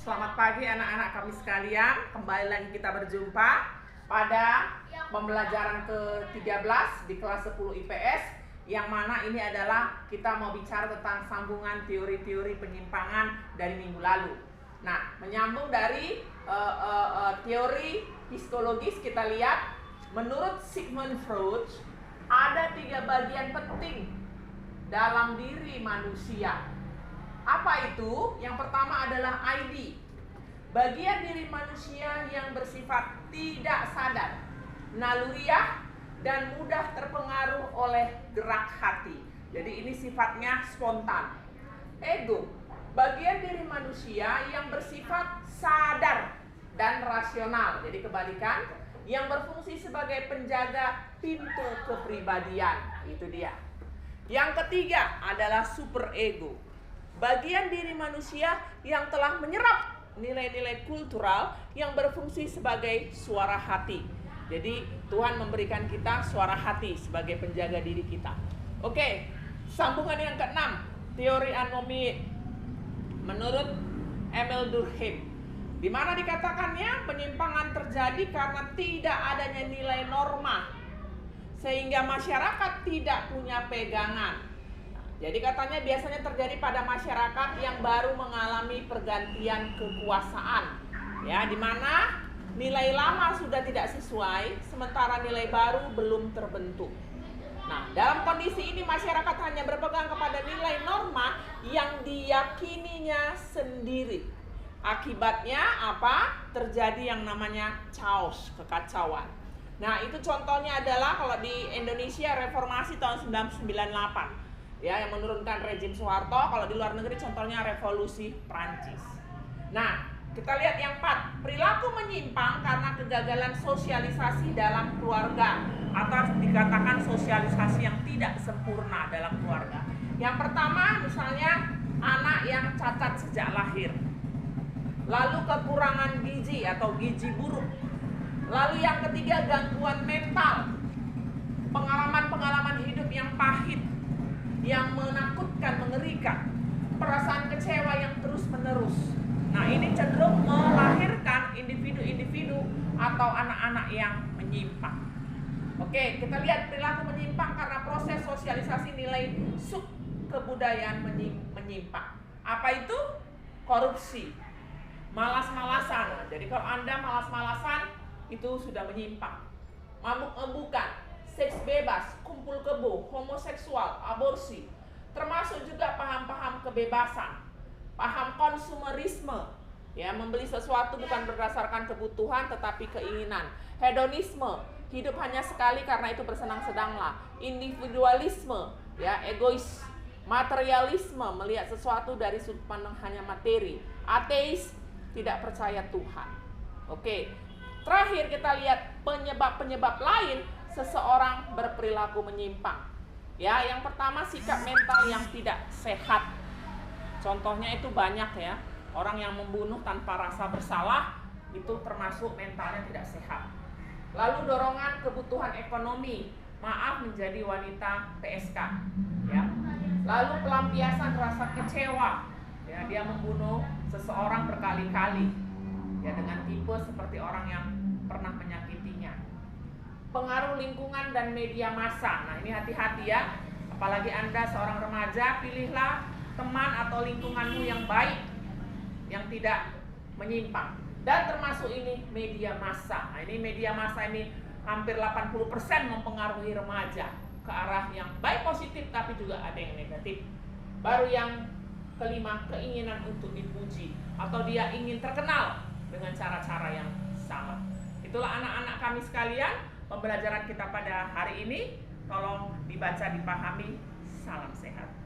Selamat pagi anak-anak kami sekalian. Kembali lagi kita berjumpa pada pembelajaran ke-13 di kelas 10 IPS, yang mana ini adalah kita mau bicara tentang sambungan teori-teori penyimpangan dari minggu lalu. Nah, menyambung dari teori psikologis, kita lihat menurut Sigmund Freud ada 3 bagian penting dalam diri manusia. Apa itu? Yang pertama adalah ID, bagian diri manusia yang bersifat tidak sadar, naluriah, dan mudah terpengaruh oleh gerak hati. Jadi ini sifatnya spontan. Ego, bagian diri manusia yang bersifat sadar dan rasional. Jadi kebalikan, yang berfungsi sebagai penjaga pintu kepribadian. Itu dia. Yang ketiga adalah superego, bagian diri manusia yang telah menyerap nilai-nilai kultural yang berfungsi sebagai suara hati. Jadi Tuhan memberikan kita suara hati sebagai penjaga diri kita. Oke, sambungan yang ke-6, teori anomi menurut Emil Durkheim, di mana dikatakannya penyimpangan terjadi karena tidak adanya nilai norma, sehingga masyarakat tidak punya pegangan. Jadi katanya biasanya terjadi pada masyarakat yang baru mengalami pergantian kekuasaan, ya, di mana nilai lama sudah tidak sesuai, sementara nilai baru belum terbentuk. Nah, dalam kondisi ini masyarakat hanya berpegang kepada nilai norma yang diyakininya sendiri. Akibatnya apa? Terjadi yang namanya chaos, kekacauan. Nah, itu contohnya adalah kalau di Indonesia reformasi tahun 1998. Ya, yang menurunkan rezim Soeharto. Kalau di luar negeri contohnya revolusi Prancis. Nah, kita lihat yang 4, perilaku menyimpang karena kegagalan sosialisasi dalam keluarga, atau dikatakan sosialisasi yang tidak sempurna dalam keluarga. Yang pertama misalnya anak yang cacat sejak lahir, lalu kekurangan gizi atau gizi buruk, lalu yang ketiga gangguan mental, pengalaman-pengalaman hidup yang pahit, yang menakutkan, mengerikan, perasaan kecewa yang terus-menerus. Nah, ini cenderung melahirkan individu-individu atau anak-anak yang menyimpang. Oke, kita lihat perilaku menyimpang karena proses sosialisasi nilai kebudayaan menyimpang. Apa itu? Korupsi, malas-malasan. Jadi kalau Anda malas-malasan, itu sudah menyimpang. Mabuk-mabukan, seks bebas, kumpul kebo, homoseksual, aborsi, termasuk juga paham-paham kebebasan, paham konsumerisme, ya, membeli sesuatu bukan berdasarkan kebutuhan tetapi keinginan, hedonisme, hidup hanya sekali karena itu bersenang-senanglah, individualisme, ya, egois, materialisme, melihat sesuatu dari sudut pandang hanya materi, ateis, tidak percaya Tuhan. Oke, terakhir kita lihat penyebab-penyebab lain seseorang berperilaku menyimpang. Ya, yang pertama sikap mental yang tidak sehat. Contohnya itu banyak, ya. Orang yang membunuh tanpa rasa bersalah itu termasuk mentalnya tidak sehat. Lalu dorongan kebutuhan ekonomi, maaf menjadi wanita PSK, ya. Lalu pelampiasan rasa kecewa, ya, dia membunuh seseorang berkali-kali, ya, dengan tipe seperti orang yang pernah menyakitinya. Pengaruh lingkungan dan media massa. Nah, ini hati-hati, ya. Apalagi Anda seorang remaja, pilihlah teman atau lingkunganmu yang baik, yang tidak menyimpang. Dan termasuk ini media massa. Nah, ini media massa ini hampir 80% mempengaruhi remaja ke arah yang baik positif, tapi juga ada yang negatif. Baru yang kelima, keinginan untuk dipuji, atau dia ingin terkenal dengan cara-cara yang salah. Itulah anak-anak kami sekalian, pembelajaran kita pada hari ini. Tolong dibaca, dipahami. Salam sehat.